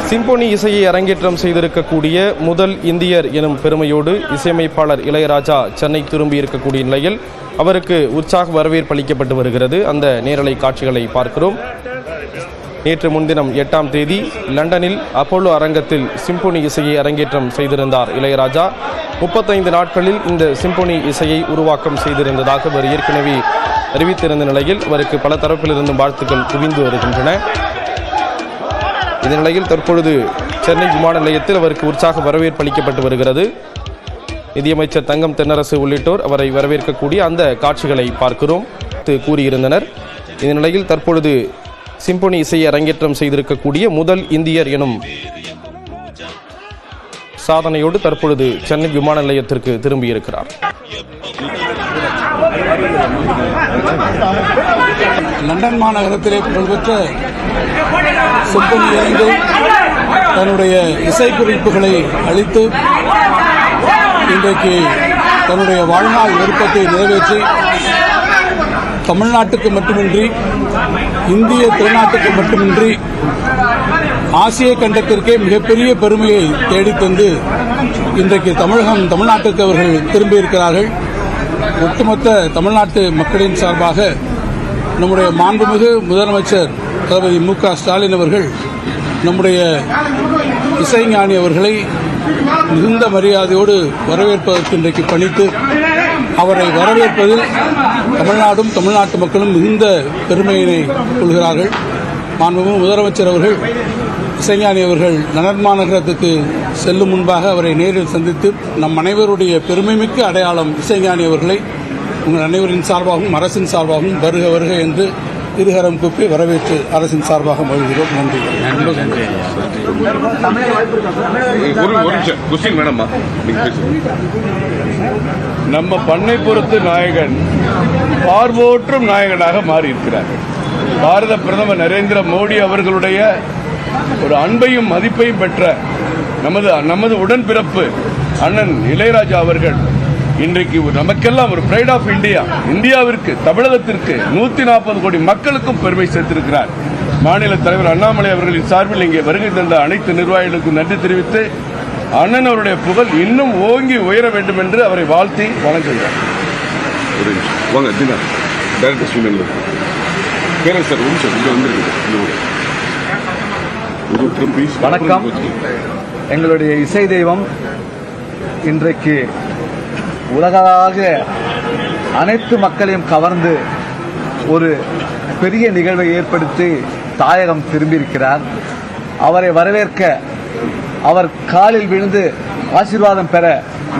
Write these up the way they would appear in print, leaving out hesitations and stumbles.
Symphony இசையை அரங்கேற்றம் செய்திருக்கக்கூடிய முதல் இந்தியர் எனும் பெருமையோடு இசையமைப்பாளர் இளையராஜா சென்னை திரும்பி இருக்கக்கூடிய நிலையில் அவருக்கு உற்சாக வரவேற்பு அளிக்கப்பட்டு வருகிறது. அந்த நேரலை காட்சிகளை பார்க்கிறோம். நேற்று முன்தினம் 8ஆம் தேதி லண்டனில் அப்போலோ அரங்கத்தில் சிம்பொனி இசையை அரங்கேற்றம் செய்திருந்தார் இளையராஜா. 35 நாட்களில் இந்த சிம்பொனி இசையை உருவாக்கம் செய்திருந்ததாக அவர் ஏற்கனவே அறிவித்திருந்த நிலையில் அவருக்கு பல தரப்பிலிருந்தும் வாழ்த்துக்கள் குவிந்து வருகின்றன. இந்த நிலையில் தற்பொழுது சென்னை விமான நிலையத்தில் அவருக்கு உற்சாக வரவேற்பு அளிக்கப்பட்டு வருகிறது. நிதியமைச்சர் தங்கம் தென்னரசு உள்ளிட்டோர் அவரை வரவேற்கக்கூடிய அந்த காட்சிகளை பார்க்கிறோம் கூறியிருந்தனர். இந்த நிலையில் தற்பொழுது சிம்பொனி இசையை அரங்கேற்றம் செய்திருக்கக்கூடிய முதல் இந்தியர் எனும் சாதனையோடு தற்பொழுது சென்னை விமான நிலையத்திற்கு திரும்பியிருக்கிறார். லண்டன் மாநகரத்திலே புகழ்பெற்ற சிம்பொனி இருந்து தன்னுடைய இசைக்குறிப்புகளை அளித்து இன்றைக்கு தன்னுடைய வாழ்நாள் விருப்பத்தை நிறைவேற்றி தமிழ்நாட்டுக்கு மட்டுமின்றி இந்திய திருநாட்டுக்கு மட்டுமின்றி ஆசிய கண்டத்திற்கே மிகப்பெரிய பெருமையை தேடித்தந்து இன்றைக்கு தமிழ்நாட்டுக்கு அவர்கள் திரும்பியிருக்கிறார்கள். ஒட்டுமொத்த தமிழ்நாட்டு மக்களின் சார்பாக நம்முடைய மாண்புமிகு முதலமைச்சர் தளபதி மு.க. ஸ்டாலின் அவர்கள் நம்முடைய இசைஞானி அவர்களை மிகுந்த மரியாதையோடு வரவேற்பதற்கு இன்றைக்கு பணித்து அவரை வரவேற்பதில் தமிழ்நாடும் தமிழ்நாட்டு மக்களும் மிகுந்த பெருமையினை கொள்கிறார்கள். மாண்புமிகு முதலமைச்சர் அவர்கள் இசைஞானி அவர்கள் லண்டன் மாநகரத்துக்கு செல்லும் முன்பாக அவரை நேரில் சந்தித்து நம் அனைவருடைய பெருமைமிக்க அடையாளம் இசைஞானி அவர்களை உங்கள் அனைவரின் சார்பாகவும் அரசின் சார்பாகவும் வருக வருக என்று இருகரம் கூப்பி வரவேற்று அரசின் சார்பாக மகிழ்கிறோம். நன்றி. நம்ம பண்ணை பொறுத்து நாயகன் பார்வோற்றும் நாயகனாக மாறியிருக்கிறார். பாரத பிரதமர் நரேந்திர மோடி அவர்களுடைய ஒரு அன்பையும் மதிப்பையும் பெற்ற நமது உடன்பிறப்பு அண்ணன் இளையராஜா அவர்கள் இன்றைக்கு நமக்கெல்லாம் ஒரு பிரைட் ஆஃப் இந்தியா, இந்தியாவிற்கு தமிழகத்திற்கு 140 கோடி மக்களுக்கும் பெருமை சேர்த்திருக்கிறார். மாநில தலைவர் அண்ணாமலை அவர்களின் சார்பில் இங்கே வருகை தந்த அனைத்து நிர்வாகிகளுக்கும் நன்றி தெரிவித்து அண்ணன் அவருடைய புகழ் இன்னும் ஓங்கி உயர வேண்டும் என்று அவரை வாழ்த்தி வணங்குகிறார். வணக்கம். எங்களுடைய இசை தெய்வம் இன்றைக்கு உலகளாக அனைத்து மக்களையும் கவர்ந்து ஒரு பெரிய நிகழ்வை ஏற்படுத்தி தாயகம் திரும்பியிருக்கிறார். அவரை வரவேற்க அவர் காலில் விழுந்து ஆசீர்வாதம் பெற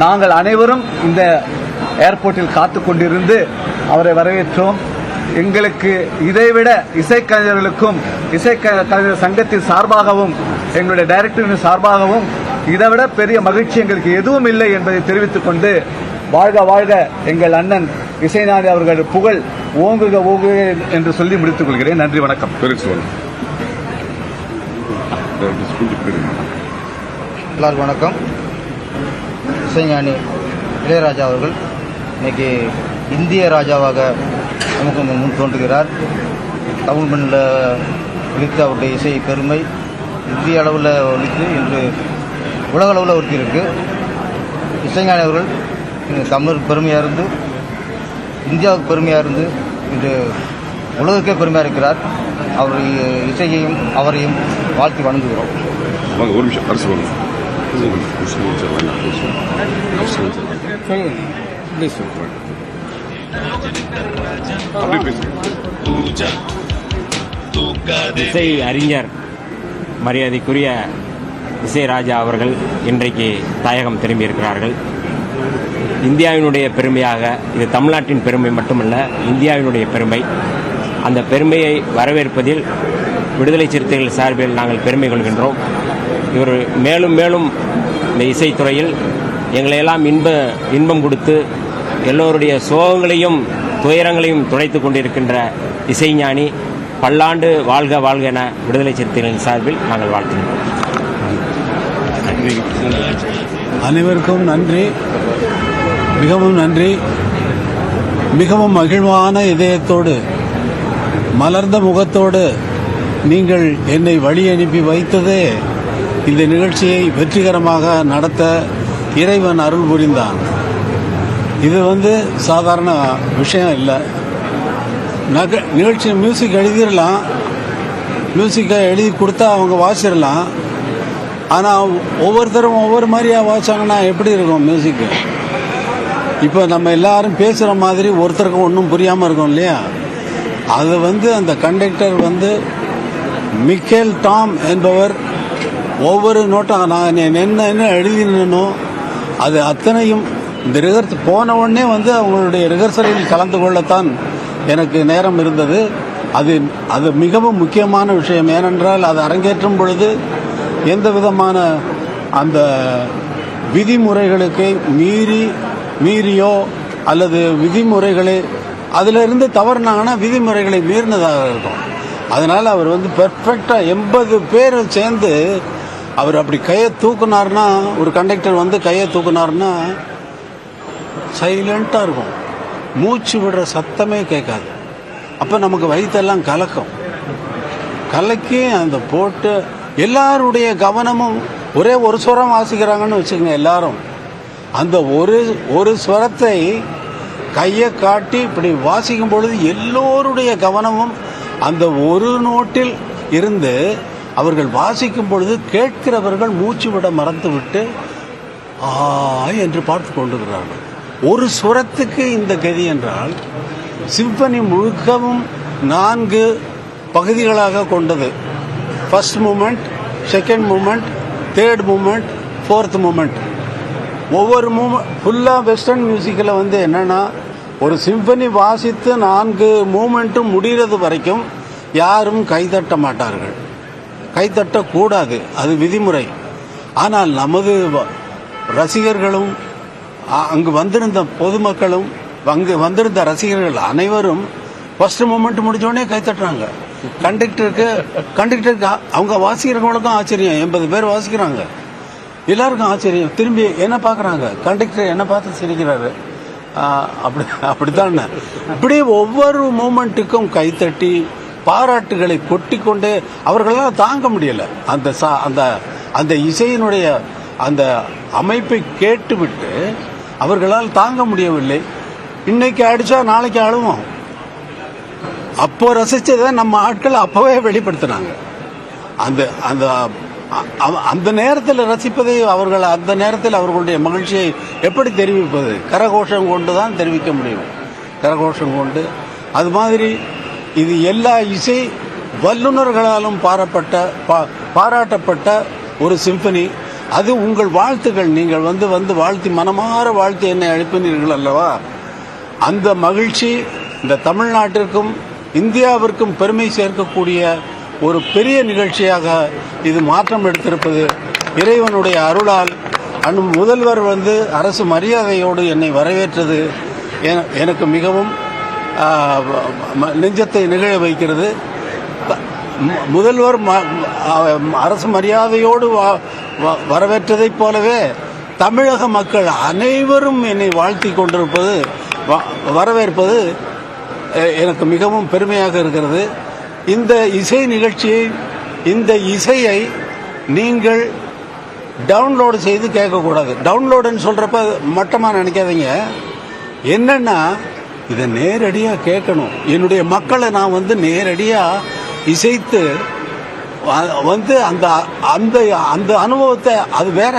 நாங்கள் அனைவரும் இந்த ஏர்போர்ட்டில் காத்துக் கொண்டிருந்து அவரை வரவேற்றோம். எங்களுக்கு இதைவிட இசைக்கலைஞர்களுக்கும் இசைக்கலைஞர் சங்கத்தின் சார்பாகவும் எங்களுடைய டைரக்டரின் சார்பாகவும் இதைவிட பெரிய மகிழ்ச்சி எங்களுக்கு எதுவும் இல்லை என்பதை தெரிவித்துக் கொண்டு வாழ்க வாழ்க எங்கள் அண்ணன் இசைஞானி அவர்கள் புகழ் ஓங்குக ஓங்குக என்று சொல்லி முடித்துக் கொள்கிறேன். நன்றி, வணக்கம். எல்லாருக்கும் வணக்கம். இசைஞானி இளையராஜா அவர்கள் இன்னைக்கு இந்திய ராஜாவாக நமக்கு முன் தோன்றுகிறார். தமிழ் மண்ணில் ஒலித்து அவருடைய இசை பெருமை இந்திய அளவில் ஒலித்து இன்று உலக அளவில் ஒருத்திருக்கு. இசைஞானி அவர்கள் தமிழ் பெருமையாக இருந்து இந்தியாவுக்கு பெருமையாக இருந்து இன்று உலகுக்கே பெருமையாக இருக்கிறார். அவர் இசையையும் அவரையும் வாழ்த்தி வணங்குகிறோம். இசை அறிஞர் மரியாதைக்குரிய இசைராஜா அவர்கள் இன்றைக்கு தாயகம் திரும்பியிருக்கிறார்கள். இந்தியாவினுடைய பெருமையாக, இது தமிழ்நாட்டின் பெருமை மட்டுமல்ல, இந்தியாவினுடைய பெருமை. அந்த பெருமையை வரவேற்பதில் விடுதலை சிறுத்தைகள் சார்பில் நாங்கள் பெருமை கொள்கின்றோம். இவர் மேலும் மேலும் இந்த இசைத்துறையில் எங்களையெல்லாம் இன்பம் கொடுத்து எல்லோருடைய சோகங்களையும் துயரங்களையும் துடைத்து கொண்டிருக்கின்ற இசைஞானி பல்லாண்டு வாழ்க வாழ்க என விடுதலை சிறுத்தைகளின் சார்பில் நாங்கள் வாழ்த்துகிறோம். அனைவருக்கும் நன்றி, மிகவும் நன்றி. மிகவும் மகிழ்வான இதயத்தோடு மலர்ந்த முகத்தோடு நீங்கள் என்னை வழி அனுப்பி வைத்ததே இந்த நிகழ்ச்சியை வெற்றிகரமாக நடத்த இறைவன் அருள் புரிந்தான். இது சாதாரண விஷயம் இல்லை. நிகழ்ச்சி மியூசிக் எழுதிடலாம், மியூசிக்கை எழுதி கொடுத்தா அவங்க வாசிடலாம். ஆனால் ஒவ்வொருத்தரும் ஒவ்வொரு மாதிரியா வாசிச்சாங்கன்னா எப்படி இருக்கும் மியூசிக்கு? இப்போ நம்ம எல்லாரும் பேசுகிற மாதிரி ஒருத்தருக்கும் ஒன்றும் புரியாமல் இருக்கும் இல்லையா? அது அந்த கண்டக்டர் மிக்கேல் டாம் என்பவர் ஒவ்வொரு நோட்டம் நான் என்ன எழுதினோ அது அத்தனையும் இந்த போன உடனே அவங்களுடைய ரிஹர்சலில் கலந்து கொள்ளத்தான் எனக்கு நேரம் இருந்தது. அது மிகவும் முக்கியமான விஷயம். ஏனென்றால் அது அரங்கேற்றும் பொழுது எந்த விதமான அந்த விதிமுறைகளுக்கு மீறியோ அல்லது விதிமுறைகளை அதிலிருந்து தவறுனாங்கன்னா விதிமுறைகளை மீறினதாக இருக்கும். அதனால் அவர் பெர்ஃபெக்டாக 80 பேர் சேர்ந்து அவர் அப்படி கையை தூக்குனார்னா, ஒரு கண்டக்டர் கையை தூக்குனார்னா சைலண்டாக இருக்கும், மூச்சு விடுற சத்தமே கேட்காது. அப்போ நமக்கு வயிற்றெல்லாம் கலக்கி அந்த போட்டு எல்லாருடைய கவனமும் ஒரே ஒரு ஸ்வரம் வாசிக்கிறாங்கன்னு வச்சுக்கோங்க. எல்லாரும் அந்த ஒரு ஸ்வரத்தை கையை காட்டி இப்படி வாசிக்கும் பொழுது எல்லோருடைய கவனமும் அந்த ஒரு நோட்டில் இருந்து அவர்கள் வாசிக்கும் பொழுது கேட்கிறவர்கள் மூச்சு விட மறந்துவிட்டு என்று பார்த்து கொண்டிருக்கிறார்கள். ஒரு சுரத்துக்கு இந்த கதி என்றால் சிம்பனி முழுக்கவும் 4 பகுதிகளாக கொண்டது. First moment, second moment, third moment, fourth moment. ஒவ்வொரு ஃபுல்லாக வெஸ்டர்ன் மியூசிக்கில் என்னன்னா ஒரு சிம்பனி வாசித்து 4 மூமெண்ட்டும் முடிகிறது வரைக்கும் யாரும் கைதட்ட மாட்டார்கள், கைதட்டக்கூடாது, அது விதிமுறை. ஆனால் நமது ரசிகர்களும் அங்கு வந்திருந்த பொதுமக்களும் அங்கு வந்திருந்த ரசிகர்கள் அனைவரும் ஃபர்ஸ்ட் மூமெண்ட் முடிஞ்சோடனே கைத்தட்டுறாங்க. கண்டக்டருக்கு அவங்க வாசிக்கிறவங்களுக்கும் ஆச்சரியம். 80 பேர் வாசிக்கிறாங்க, எல்லாருக்கும் ஆச்சரியம். திரும்பி என்ன பார்க்குறாங்க, கண்டக்டர் என்ன பார்த்து சிரிக்கிறாரு. அப்படித்தான் இப்படி ஒவ்வொரு மூமெண்ட்டுக்கும் கைத்தட்டி பாராட்டுகளை கொட்டிக்கொண்டே அவர்களால் தாங்க முடியல. அந்த இசையினுடைய அந்த அமைப்பை கேட்டுவிட்டு அவர்களால் தாங்க முடியவில்லை. இன்னைக்கு அடிச்சா நாளைக்கு அழுவோம். அப்போ ரசிச்சதை நம்ம ஆட்கள் அப்பவே வெளிப்படுத்தினாங்க. அந்த நேரத்தில் ரசிப்பதை அவர்கள் அந்த நேரத்தில் அவர்களுடைய மகிழ்ச்சியை எப்படி தெரிவிப்பது? கரகோஷம் கொண்டு தான் தெரிவிக்க முடியும், கரகோஷம் கொண்டு. அது மாதிரி இது எல்லா இசை வல்லுநர்களாலும் பாராட்டப்பட்ட ஒரு சிம்பனி. அது உங்கள் வாழ்த்துக்கள். நீங்கள் வாழ்த்தி மனமாற வாழ்த்தி என்னை அனுப்பினீர்கள் அல்லவா? அந்த மகிழ்ச்சி இந்த தமிழ்நாட்டிற்கும் இந்தியாவிற்கும் பெருமை சேர்க்கக்கூடிய ஒரு பெரிய நிகழ்ச்சியாக இது மாற்றம் எடுத்திருப்பது இறைவனுடைய அருளால். முதல்வர் அரசு மரியாதையோடு என்னை வரவேற்றது எனக்கு மிகவும் நெஞ்சத்தை நிகழ வைக்கிறது. முதல்வர் அரசு மரியாதையோடு வரவேற்றதைப் போலவே தமிழக மக்கள் அனைவரும் என்னை வாழ்த்தி கொண்டிருப்பது, வரவேற்பது எனக்கு மிகவும் பெருமையாக இருக்கிறது. இந்த இசை நிகழ்ச்சியை, இந்த இசையை நீங்கள் டவுன்லோடு செய்து கேட்கக்கூடாது. டவுன்லோடுன்னு சொல்கிறப்ப மட்டமாக நினைக்காதீங்க. என்னன்னா இதை நேரடியாக கேட்கணும். என்னுடைய மக்களை நான் நேரடியாக இசைத்து அந்த அந்த அந்த அனுபவத்தை, அது வேற.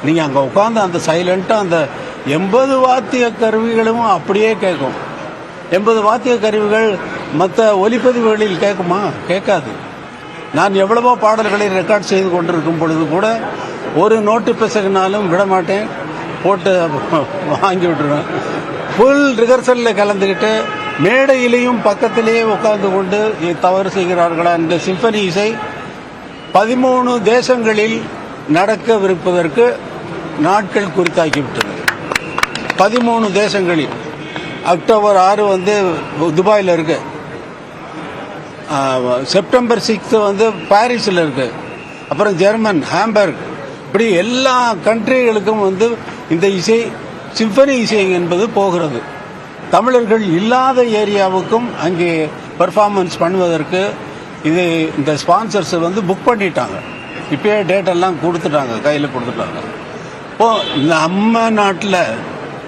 நீங்கள் அங்கே உட்காந்து அந்த சைலண்ட்டாக அந்த 80 வாத்திய கருவிகளும் அப்படியே கேட்கும். 80 வாத்திய கருவிகள் மற்ற ஒலிப்பதிவுகளில் கேட்குமா? கேட்காது. நான் எவ்வளவோ பாடல்களை ரெக்கார்ட் செய்து கொண்டிருக்கும் பொழுது கூட ஒரு நோட்டு பிசகுனாலும் விட மாட்டேன், போட்டு வாங்கி விட்டுருவேன். ஃபுல் ரிஹர்சலில் கலந்துக்கிட்டு மேடையிலையும் பக்கத்திலேயே உட்கார்ந்து கொண்டு தவறு செய்கிறார்களா? இந்த சிம்பனி இசை 13 தேசங்களில் நடக்கவிருப்பதற்கு நாட்கள் குறித்தாக்கிவிட்டது. 13 தேசங்களில். அக்டோபர் 6 துபாயில் இருக்கு, செப்டம்பர் 6 பாரிஸில் இருக்கு, அப்புறம் ஜெர்மன் ஹாம்பர்க், இப்படி எல்லா கண்ட்ரிகளுக்கும் இந்த இசை, சிம்பனி இசை என்பது போகிறது. தமிழர்கள் இல்லாத ஏரியாவுக்கும் அங்கே பெர்ஃபார்மன்ஸ் பண்ணுவதற்கு இது இந்த ஸ்பான்சர்ஸ் வந்து புக் பண்ணிட்டாங்க, இப்பயே டேட் எல்லாம் கொடுத்துட்டாங்க, கையில் கொடுத்துட்டாங்க. இப்போ நம்ம நாட்டில்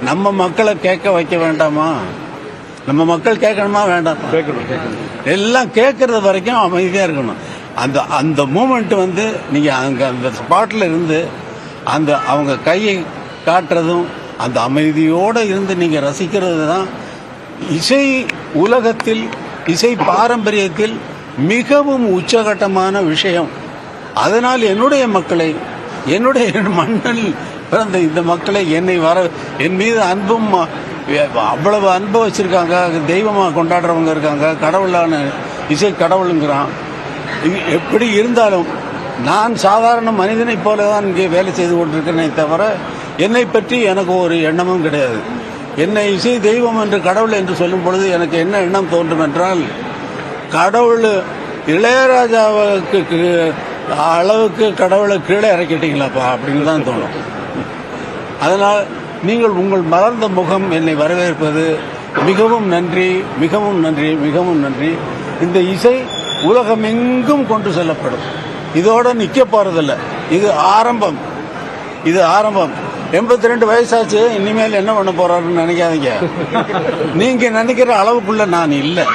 நம்ம மக்களை கேட்க வைக்க வேண்டாமா? நம்ம மக்கள் கேட்கணுமா வேண்டாமா? எல்லாம் கேட்கறது வரைக்கும் அமைதியாக இருக்கணும். அந்த மூமெண்ட் வந்து நீங்கள் அங்கே அந்த ஸ்பாட்டில் இருந்து அந்த அவங்க கையை காட்டுறதும் அந்த அமைதியோடு இருந்து நீங்கள் ரசிக்கிறது தான் இசை உலகத்தில், இசை பாரம்பரியத்தில் மிகவும் உச்சகட்டமான விஷயம். அதனால் என்னுடைய மக்களை, என்னுடைய மண்ணில் பிறந்த இந்த மக்களை என் மீது அன்பும் அவ்வளவு அன்பு வச்சிருக்காங்க. தெய்வமாக கொண்டாடுறவங்க இருக்காங்க, கடவுளான இசை கடவுளுங்கிறான். எப்படி இருந்தாலும் நான் சாதாரண மனிதனைப் போல தான் இங்கே வேலை செய்து கொண்டிருக்கிறேனே தவிர என்னை பற்றி எனக்கு ஒரு எண்ணமும் கிடையாது. என்னை இசை தெய்வம் என்று கடவுள் என்று சொல்லும் பொழுது எனக்கு என்ன எண்ணம் தோன்றும் என்றால், கடவுள் இளையராஜாவுக்கு அளவுக்கு கடவுளை கீழே இறக்கிட்டீங்களாப்பா அப்படின்னு தான் தோணும். அதனால் நீங்கள் உங்கள் மலர்ந்த முகம் என்னை வரவேற்பது மிகவும் நன்றி, மிகவும் நன்றி, மிகவும் நன்றி. இந்த இசை உலகமெங்கும் கொண்டு செல்லப்படும். இதோட நிற்க போறதில்லை. இது ஆரம்பம், இது ஆரம்பம். 82 வயசாச்சு, இனிமேல் என்ன பண்ண போறாருன்னு நினைக்காதீங்க. நீங்க நினைக்கிற அளவுக்குள்ள நான் இல்லை.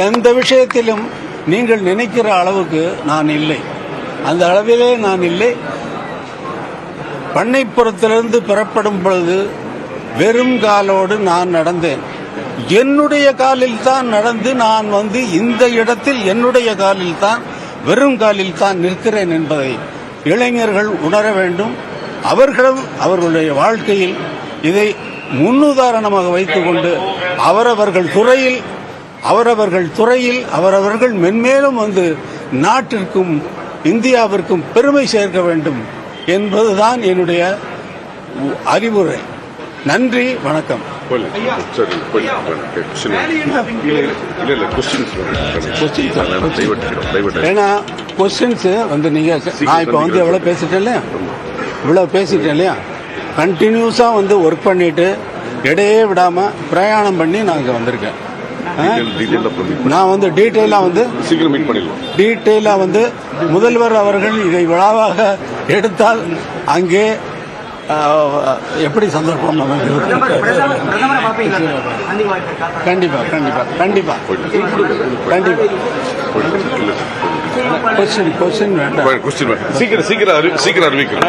எந்த விஷயத்திலும் நீங்கள் நினைக்கிற அளவுக்கு நான் இல்லை. அந்த அளவிலே நான் இல்லை. பண்ணைப்புறத்திலிருந்து பெறப்படும் பொழுது வெறும் காலோடு நான் நடந்தேன். என்னுடைய காலில் தான் நடந்து நான் வந்து இந்த இடத்தில் என்னுடைய காலில் தான், வெறும் காலில் தான் நிற்கிறேன் என்பதை இளைஞர்கள் உணர வேண்டும். அவர்களும் அவர்களுடைய வாழ்க்கையில் இதை முன்னுதாரணமாக வைத்துக்கொண்டு அவரவர்கள் துறையில் அவரவர்கள் மென்மேலும் வந்து நாட்டிற்கும் இந்தியாவிற்கும் பெருமை சேர்க்க வேண்டும் என்பதுதான் என்னுடைய அறிவுரை. நன்றி, வணக்கம். ஏன்னா கொஸ்டின்ஸ் வந்து நீங்க, நான் இப்ப வந்து எவ்வளவு பேசிட்டேன் இல்லையா, கண்டினியூஸா வந்து ஒர்க் பண்ணிட்டு இடையே விடாம பிரயாணம் பண்ணி நான் இங்க வந்திருக்கேன். நான் வந்து டீட்டெயிலா வந்து முதல்வர் அவர்கள் இதை விழாவாக எடுத்தால் அங்கே எப்படி சந்தர்ப்பம் கண்டிப்பா கண்டிப்பா கண்டிப்பா கண்டிப்பா. கொஸ்டின் வேண்டாம், சீக்கிரம் அறிவிக்கிறேன்.